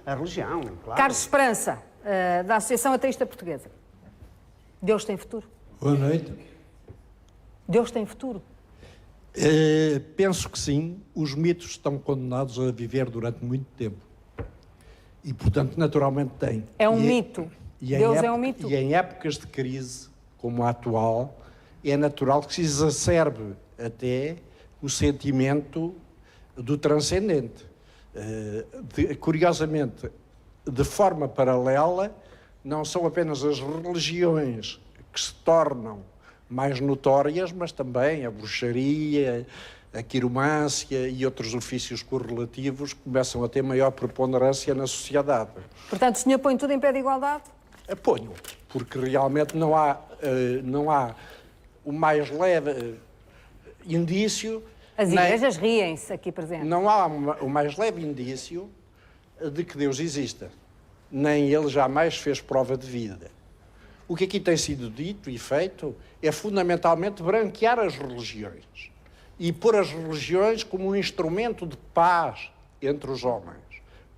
a religião, claro. Carlos Esperança, da Associação Ateísta Portuguesa. Deus tem futuro? Boa noite. Deus tem futuro? Penso que sim. Os mitos estão condenados a viver durante muito tempo. E, portanto, naturalmente têm. É um mito. Deus é um mito. E em épocas de crise, como a atual, é natural que se exacerbe até o sentimento do transcendente. Curiosamente, de forma paralela, não são apenas as religiões que se tornam mais notórias, mas também a bruxaria, a quiromância e outros ofícios correlativos que começam a ter maior preponderância na sociedade. Portanto, o senhor põe tudo em pé de igualdade? Ponho, porque realmente não há o mais leve indício... As igrejas riem-se aqui presentes. Não há o mais leve indício de que Deus exista. Nem ele jamais fez prova de vida. O que aqui tem sido dito e feito é fundamentalmente branquear as religiões e pôr as religiões como um instrumento de paz entre os homens,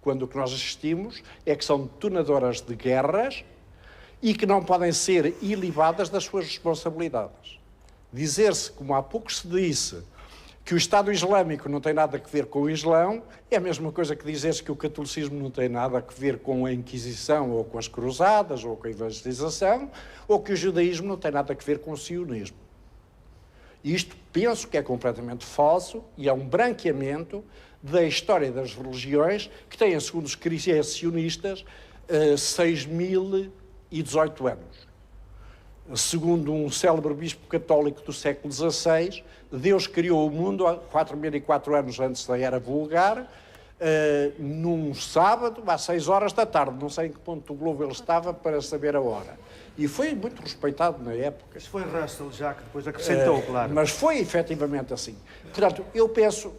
quando o que nós assistimos é que são detonadoras de guerras e que não podem ser ilibadas das suas responsabilidades. Dizer-se, como há pouco se disse, que o Estado Islâmico não tem nada a ver com o Islão, é a mesma coisa que dizer-se que o catolicismo não tem nada a ver com a Inquisição ou com as Cruzadas ou com a evangelização, ou que o judaísmo não tem nada a ver com o sionismo. Isto penso que é completamente falso e é um branqueamento da história das religiões que têm, segundo os criacionistas, 6.018 anos. Segundo um célebre bispo católico do século XVI, Deus criou o mundo há 4.004 anos antes da Era Vulgar, num sábado, às 6 horas da tarde. Não sei em que ponto do globo ele estava para saber a hora. E foi muito respeitado na época. Isso foi Russell já que depois acrescentou, claro. Mas foi efetivamente assim. Portanto, eu penso,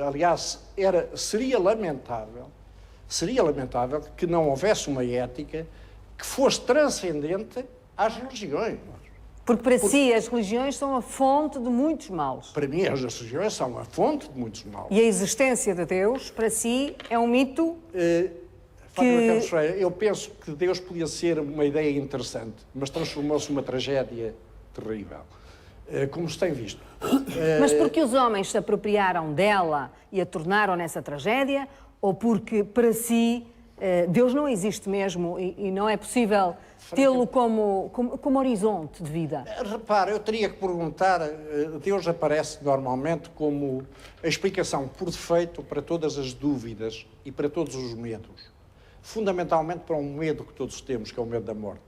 aliás, seria lamentável que não houvesse uma ética que fosse transcendente às religiões. Porque para si as religiões são a fonte de muitos males. Para mim as religiões são a fonte de muitos males. E a existência de Deus, para si, é um mito eu penso que Deus podia ser uma ideia interessante, mas transformou-se numa tragédia terrível, como se tem visto. Mas porque os homens se apropriaram dela e a tornaram nessa tragédia, ou porque para si Deus não existe mesmo e não é possível tê-lo como horizonte de vida? Repara, eu teria que perguntar, Deus aparece normalmente como a explicação por defeito para todas as dúvidas e para todos os medos. Fundamentalmente para um medo que todos temos, que é o medo da morte.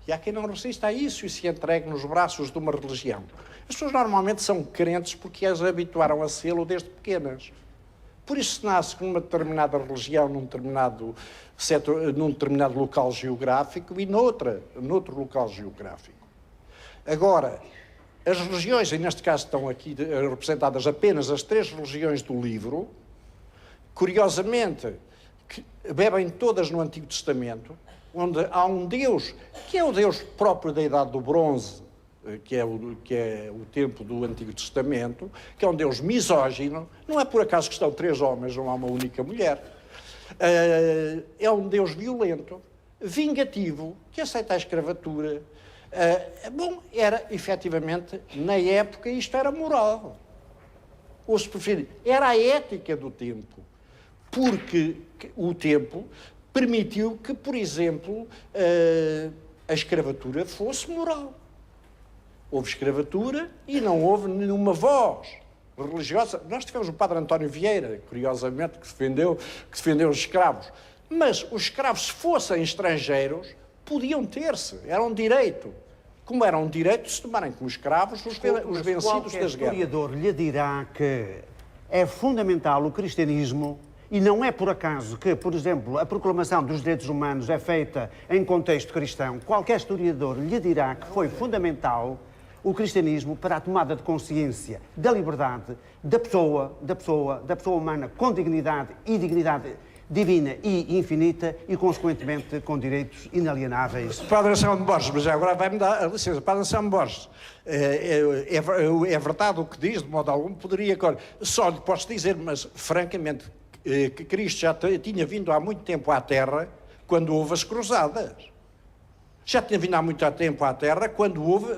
E há quem não resista a isso e se entregue nos braços de uma religião. As pessoas normalmente são crentes porque as habituaram a sê-lo desde pequenas. Por isso se nasce numa determinada religião, num determinado local geográfico e noutro local geográfico. Agora, as religiões, e neste caso estão aqui representadas apenas as 3 religiões do livro, curiosamente, que bebem todas no Antigo Testamento, onde há um Deus, que é o Deus próprio da Idade do Bronze, que é o tempo do Antigo Testamento, que é um Deus misógino. Não é por acaso que estão 3 homens, não há uma única mulher. É um Deus violento, vingativo, que aceita a escravatura. Era efetivamente, na época, isto era moral. Ou se preferir, era a ética do tempo. Porque o tempo permitiu que, por exemplo, a escravatura fosse moral. Houve escravatura e não houve nenhuma voz religiosa. Nós tivemos o padre António Vieira, curiosamente, que defendeu os escravos. Mas os escravos, se fossem estrangeiros, podiam ter-se, era um direito. Como era um direito se tomarem como escravos os vencidos das guerras. O historiador lhe dirá que é fundamental o cristianismo. E não é por acaso que, por exemplo, a proclamação dos direitos humanos é feita em contexto cristão. Qualquer historiador lhe dirá que foi fundamental o cristianismo para a tomada de consciência da liberdade da pessoa humana com dignidade e dignidade divina e infinita e, consequentemente, com direitos inalienáveis. Padre Anselmo Borges, mas agora vai-me dar a licença. Padre Anselmo Borges, é verdade o que diz, de modo algum, poderia agora... Só lhe posso dizer, mas francamente, que Cristo já tinha vindo há muito tempo à Terra quando houve as cruzadas. Já tinha vindo há muito tempo à Terra quando houve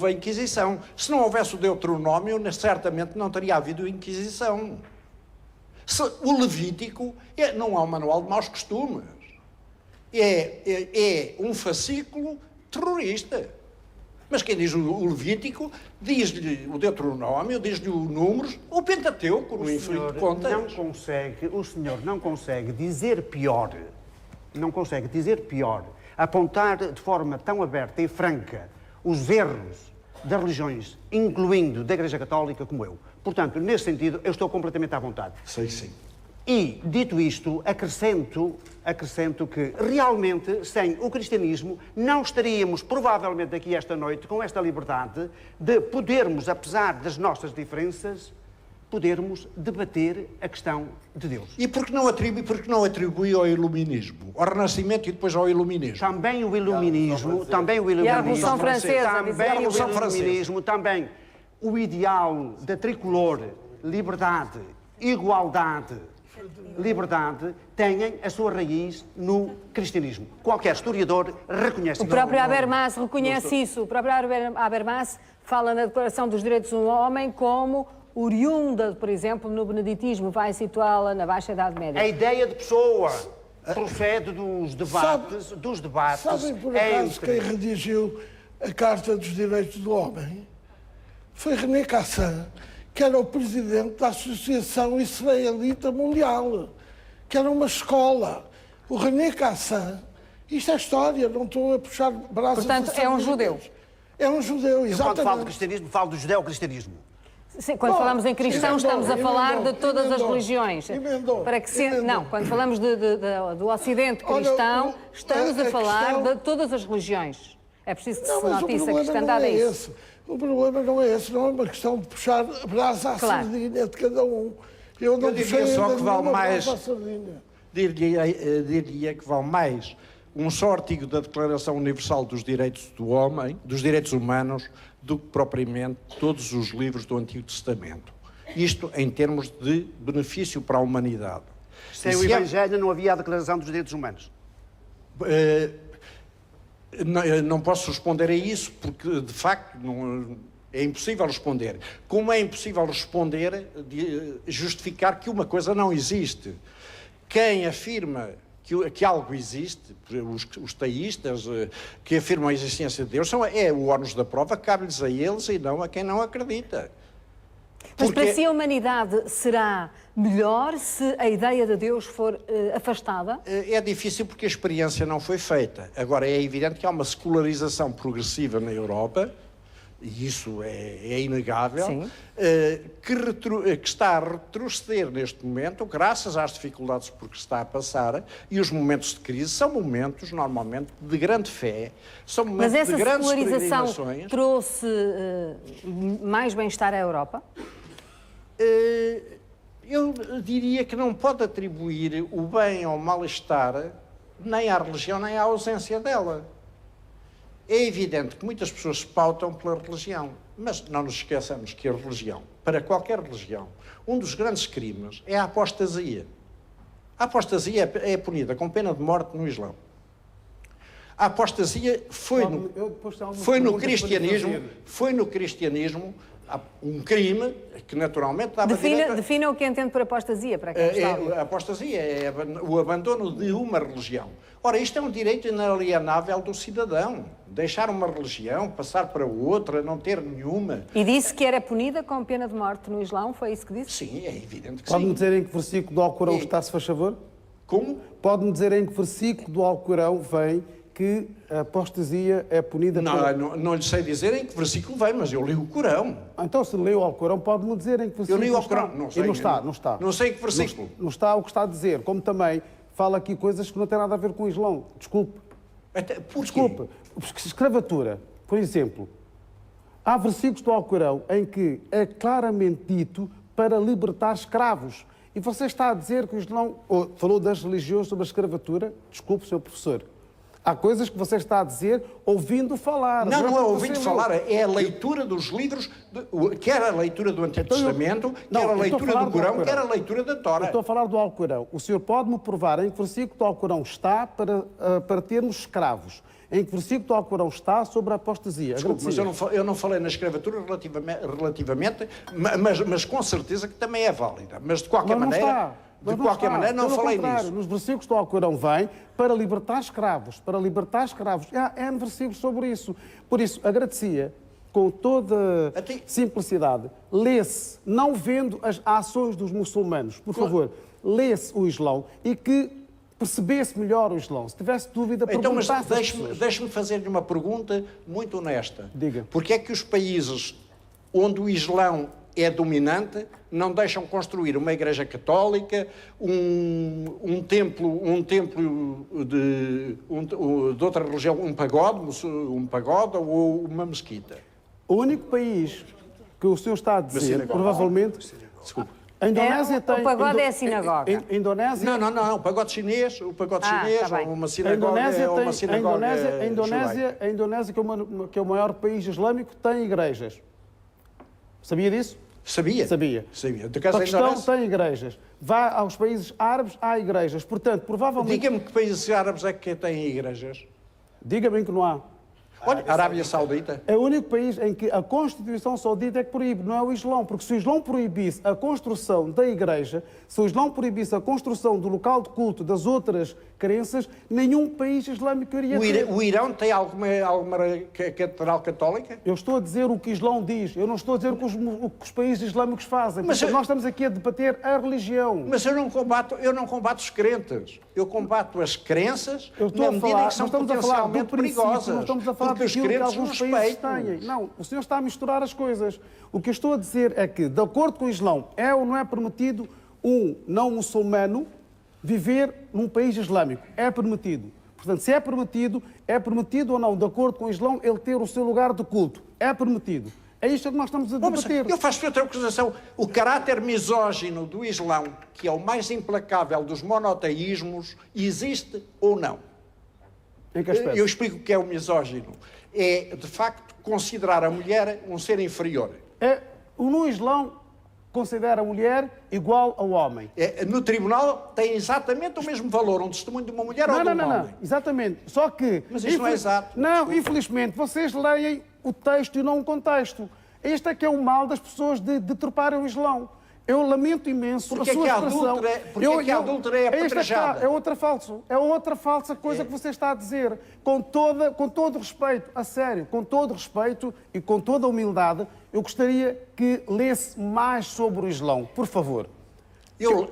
a Inquisição. Se não houvesse o Deuteronômio, certamente não teria havido Inquisição. O Levítico não é um manual de maus costumes. É um fascículo terrorista. Mas quem diz o Levítico, diz-lhe o Deuteronômio, diz-lhe o Números, o Pentateuco, no infinito de contas. O senhor não consegue dizer pior, apontar de forma tão aberta e franca os erros das religiões, incluindo da Igreja Católica, como eu. Portanto, nesse sentido, eu estou completamente à vontade. Sei sim. E, dito isto, acrescento que, realmente, sem o cristianismo, não estaríamos, provavelmente, aqui esta noite, com esta liberdade de podermos, apesar das nossas diferenças, podermos debater a questão de Deus. E por que não atribui ao Iluminismo? Ao Renascimento e depois ao Iluminismo? Também o Iluminismo, E a Revolução Francesa, também o ideal da tricolor, liberdade, igualdade, têm a sua raiz no cristianismo. Qualquer historiador reconhece isso. O próprio Habermas reconhece isso. O próprio Habermas fala na Declaração dos Direitos do Homem como oriunda, por exemplo, no beneditismo, vai situá-la na Baixa Idade Média. A ideia de pessoa procede dos debates. Sabem por acaso quem redigiu a Carta dos Direitos do Homem? Foi René Cassin, que era o presidente da Associação Israelita Mundial, que era uma escola. O René Cassin, isto é história, não estou a puxar brasas. Portanto, é um judeu. É um judeu, exatamente. Eu, quando falo de cristianismo, falo do judeu-cristianismo. Sim, quando falamos em cristãos, estamos a falar de todas as religiões. Não, quando falamos do Ocidente cristão, estamos a falar de todas as religiões. É preciso que se notice a cristandade é isso. O problema não é esse, não é uma questão de puxar a brasa à sardinha de cada um. Eu não diria só que vale mais. Diria que vale mais um só artigo da Declaração Universal dos Direitos do Homem, dos Direitos Humanos, do que propriamente todos os livros do Antigo Testamento. Isto em termos de benefício para a humanidade. Sem o Evangelho não havia a Declaração dos Direitos Humanos. Não posso responder a isso porque, de facto, é impossível responder. Como é impossível responder, justificar que uma coisa não existe. Quem afirma que algo existe, os teístas que afirmam a existência de Deus, é o ónus da prova, cabe-lhes a eles e não a quem não acredita. Mas para si a humanidade será melhor se a ideia de Deus for afastada? É difícil porque a experiência não foi feita. Agora, é evidente que há uma secularização progressiva na Europa, e isso é inegável, que está a retroceder neste momento, graças às dificuldades por que está a passar, e os momentos de crise são momentos, normalmente, de grande fé, são momentos de grandes peregrinações. Mas essa secularização trouxe mais bem-estar à Europa? Eu diria que não pode atribuir o bem ou o mal-estar nem à religião, nem à ausência dela. É evidente que muitas pessoas se pautam pela religião, mas não nos esqueçamos que a religião, para qualquer religião, um dos grandes crimes é a apostasia. A apostasia é punida com pena de morte no Islão. A apostasia foi no cristianismo um crime que naturalmente dava direito... Defina o que entende por apostasia, para quem está a ouvir. A apostasia é o abandono de uma religião. Ora, isto é um direito inalienável do cidadão. Deixar uma religião, passar para outra, não ter nenhuma. E disse que era punida com pena de morte no Islão, foi isso que disse? Sim, é evidente que Pode-me sim. dizer em que versículo do Alcorão está, se faz favor? Como? Pode-me dizer em que versículo do Alcorão vem que a apostasia é punida Não lhe sei dizer em que versículo vem, mas eu li o Corão. Então, se leu o Alcorão, pode-me dizer em que versículo Eu li o Alcorão, não sei. E não está. Não sei em que versículo. Não está o que está a dizer. Como também fala aqui coisas que não têm nada a ver com o Islão. Desculpe. Desculpe. Escravatura, por exemplo. Há versículos do Alcorão em que é claramente dito para libertar escravos. E você está a dizer que o Islão... falou das religiões sobre a escravatura. Desculpe, Sr. Professor. Há coisas que você está a dizer ouvindo falar. Não é ouvindo falar, é a leitura dos livros, quer a leitura do Antigo Testamento, quer a leitura do Corão, quer a leitura da Tora. Eu estou a falar do Alcorão. O senhor pode-me provar em que versículo do Alcorão está para termos escravos? Em que versículo do Alcorão está sobre a apostasia? Desculpe, mas eu não falei na escravatura relativamente, mas com certeza que também é válida. Mas de qualquer maneira... De qualquer maneira, não falei nisso. Nos versículos do Alcorão vem para libertar escravos. Para libertar escravos. Há N versículos sobre isso. Por isso, agradecia, com toda simplicidade, lê-se, não vendo as ações dos muçulmanos, por favor, lê-se o Islão e que percebesse melhor o Islão. Se tivesse dúvida, perguntasse às pessoas. Deixe-me fazer-lhe uma pergunta muito honesta. Diga. Porque é que os países onde o Islão é dominante não deixam construir uma igreja católica, um templo de outra religião, um pagode ou uma mesquita? O único país que o senhor está a dizer, provavelmente... Desculpe. A Indonésia tem... O pagode é a sinagoga. A Indonésia... Não, o pagode chinês, ou uma sinagoga, A Indonésia, que é o maior país islâmico, tem igrejas. Sabia disso? Sabia. O Paquistão tem igrejas. Vá aos países árabes, há igrejas. Portanto, provavelmente... Diga-me que países árabes é que têm igrejas? Diga-me que não há. Olha, Arábia Saudita. É o único país em que a Constituição Saudita é que proíbe, não é o Islão. Porque se o Islão proibisse a construção da igreja, se o Islão proibisse a construção do local de culto das outras crenças, nenhum país islâmico iria ter. O Irão tem alguma catedral católica? Eu estou a dizer o que o Islão diz. Eu não estou a dizer o que os países islâmicos fazem. Nós estamos aqui a debater a religião. Mas eu não combato os crentes. Eu combato as crenças na medida em que são potencialmente perigosas. Não estamos a falar daquilo que alguns países têm. Não, o senhor está a misturar as coisas. O que eu estou a dizer é que, de acordo com o Islão, é ou não é permitido um não muçulmano viver num país islâmico? É permitido. Portanto, se é permitido ou não, de acordo com o Islão, ele ter o seu lugar de culto. É permitido. É isto que nós estamos a debater. Eu faço outra acusação. O caráter misógino do Islão, que é o mais implacável dos monoteísmos, existe ou não? Em que aspecto? Eu explico o que é o misógino. É, de facto, considerar a mulher um ser inferior. No Islão, considera a mulher igual ao homem. No tribunal tem exatamente o mesmo valor um testemunho de uma mulher ou de um homem. Não, exatamente. Só que... Mas isso não é exato. Não, infelizmente, vocês leem o texto e não o contexto. Este é que é o mal das pessoas de deturparem o Islão. Eu lamento imenso a sua expressão. Porque que a adúltera é apedrejada? É outra falsa coisa que você está a dizer. Com todo respeito, a sério, com todo respeito e com toda a humildade, eu gostaria que lesse mais sobre o Islão, por favor. Eu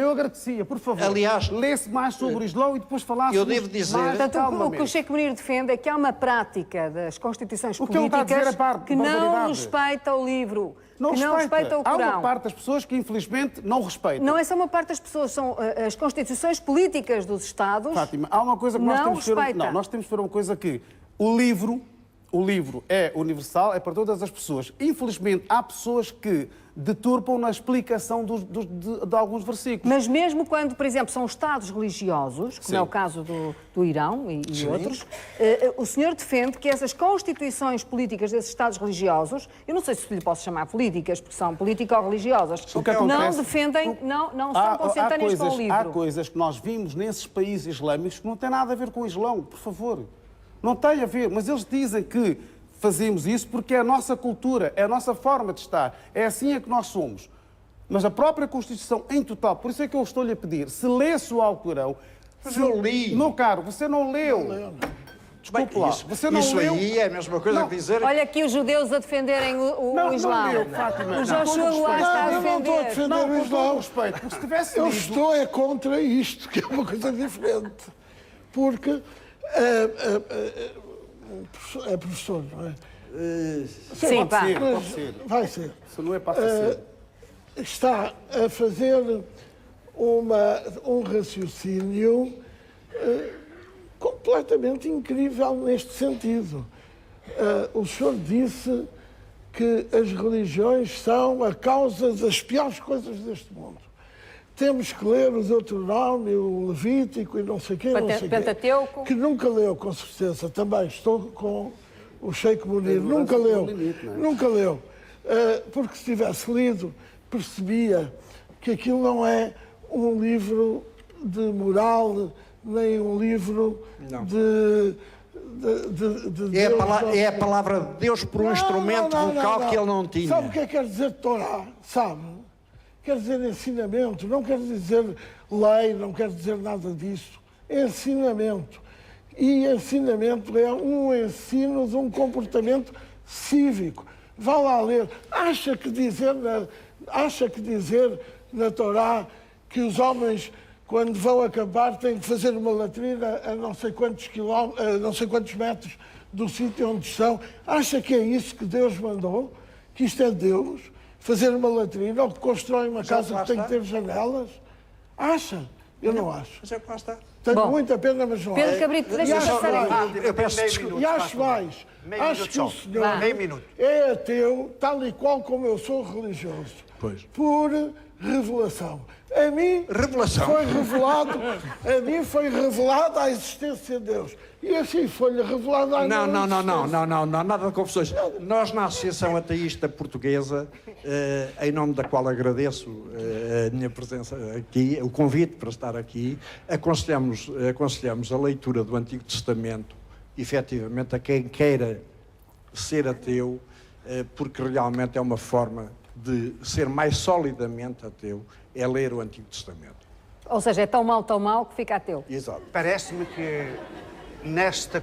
agradecia, por favor. Aliás, lesse mais sobre o Islão e depois falasse eu devo dizer, mais Portanto, o que o Sheikh Munir defende é que há uma prática das constituições políticas que não respeita o livro, que não respeita o Corão. Há uma parte das pessoas que, infelizmente, não respeitam. Não é só uma parte das pessoas, são as constituições políticas dos Estados. Fátima, há uma coisa que nós temos que ver. Nós temos que ver uma coisa que o livro é universal, é para todas as pessoas. Infelizmente, há pessoas que deturpam na explicação de alguns versículos. Mas mesmo quando, por exemplo, são Estados religiosos, como é o caso do Irão e outros, o senhor defende que essas constituições políticas desses Estados religiosos, eu não sei se lhe posso chamar políticas, porque são político-religiosas, não defendem, não são consentâneas com o livro. Há coisas que nós vimos nesses países islâmicos que não têm nada a ver com o Islão, por favor. Não tem a ver, mas eles dizem que fazemos isso porque é a nossa cultura, é a nossa forma de estar, é assim que nós somos. Mas a própria Constituição em total, por isso é que eu estou-lhe a pedir, se lesse o Alcorão... Mas eu li. Meu caro, você não leu. Desculpe lá, você não leu. Isso aí é a mesma coisa que dizer... Olha aqui os judeus a defenderem o Islã. Não leu, Fátima. O Joshua Goulart está a defender. Não estou a defender o Islã. Respeito, porque se tivesse eu lido... estou contra isto, que é uma coisa diferente. Porque... É professor, não é? Sim, pode ser. Vai ser. Se não é, passa a ser. Está a fazer um raciocínio completamente incrível neste sentido. O senhor disse que as religiões são a causa das piores coisas deste mundo. temos que ler o Deuteronômio, o Levítico e não sei o quê, não sei o quê. Pentateuco. Que nunca leu, com certeza. Também estou com o Sheik Munir. Nunca leu. Nunca leu. Porque se tivesse lido, percebia que aquilo não é um livro de moral, nem um livro de Deus. É a palavra de Deus por um instrumento vocal que ele não tinha. Sabe o que é que quer dizer Torá? Sabe? Quer dizer ensinamento, não quer dizer lei, não quer dizer nada disso. É ensinamento. E ensinamento é um ensino de um comportamento cívico. Vá lá ler. Acha que dizer na Torá que os homens, quando vão acampar, têm que fazer uma latrina a não sei quantos metros do sítio onde estão? Acha que é isso que Deus mandou? Que isto é Deus? Fazer uma latrina ou que constrói uma casa que tem que ter janelas? Acha? Eu não acho. Mas é que lá está. Tenho muita pena, mas não Pedro Cabrito, deixa-me passar aqui. Eu peço desculpa. E acho mais. Acho que o senhor é ateu, tal e qual como eu sou religioso. Pois. Por revelação. A mim foi revelado a existência de Deus. E assim foi-lhe revelado a Não, nada de confusões. Nós, na Associação Ateísta Portuguesa, em nome da qual agradeço a minha presença aqui, o convite para estar aqui, aconselhamos a leitura do Antigo Testamento, efetivamente, a quem queira ser ateu, porque realmente é uma forma de ser mais solidamente ateu, é ler o Antigo Testamento. Ou seja, é tão mal que fica ateu. Exato. Parece-me que nesta